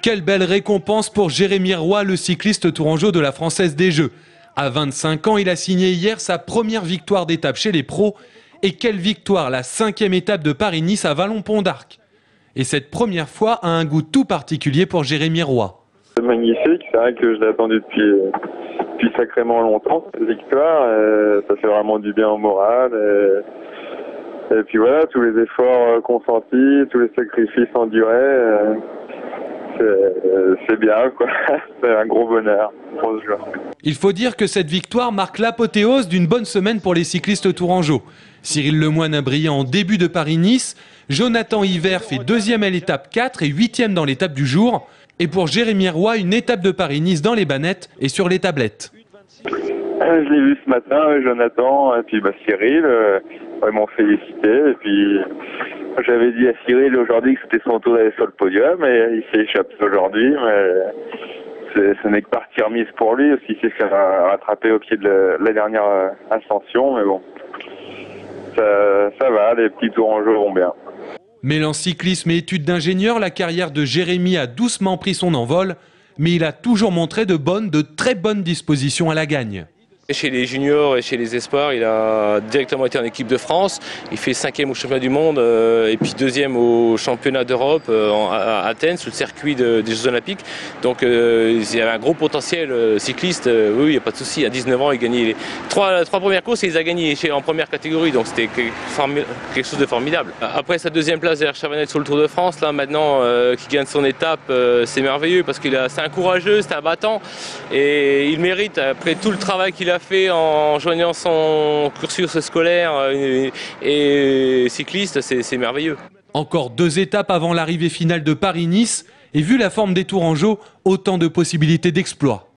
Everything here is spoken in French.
Quelle belle récompense pour Jérémy Roy, le cycliste tourangeau de la Française des Jeux. À 25 ans, il a signé hier sa première victoire d'étape chez les pros. Et quelle victoire, la 5e étape de Paris-Nice à Vallon-Pont-d'Arc. Et cette première fois a un goût tout particulier pour Jérémy Roy. C'est magnifique, c'est vrai que je l'ai attendu depuis sacrément longtemps, cette victoire. Ça fait vraiment du bien au moral. Et puis voilà, tous les efforts consentis, tous les sacrifices endurés, c'est bien, quoi. C'est un gros bonheur, grosse joie. Il faut dire que cette victoire marque l'apothéose d'une bonne semaine pour les cyclistes tourangeaux. Cyril Lemoine a brillé en début de Paris-Nice, Jonathan Hiver fait 2e à l'étape 4 et 8e dans l'étape du jour. Et pour Jérémy Roy, une étape de Paris-Nice dans les bannettes et sur les tablettes. Je l'ai vu ce matin, Jonathan et puis Cyril, ils m'ont félicité. Et puis j'avais dit à Cyril aujourd'hui que c'était son tour d'aller sur le podium et il s'est échappé aujourd'hui. Mais ce n'est que partie remise pour lui, aussi il s'est fait rattraper au pied de la dernière ascension. Mais bon, ça va, les petits tourangeaux vont bien. Mêlant cyclisme et études d'ingénieur, la carrière de Jérémy a doucement pris son envol, mais il a toujours montré de très bonnes dispositions à la gagne. Chez les juniors et chez les espoirs, il a directement été en équipe de France. Il fait 5e au championnat du monde et puis 2e au championnat d'Europe à Athènes, sur le circuit des Jeux Olympiques. Donc il y avait un gros potentiel cycliste. Oui, il n'y a pas de souci. À 19 ans, il gagnait les trois premières courses et il les a gagnées en première catégorie. Donc c'était quelque chose de formidable. Après sa 2e place derrière Chavanel sur le Tour de France, là maintenant qui gagne son étape, c'est merveilleux parce que c'est un courageux, c'est un battant et il mérite, après tout le travail qu'il a fait en joignant son cursus scolaire et cycliste, c'est merveilleux. Encore 2 étapes avant l'arrivée finale de Paris-Nice et vu la forme des tourangeaux, autant de possibilités d'exploit.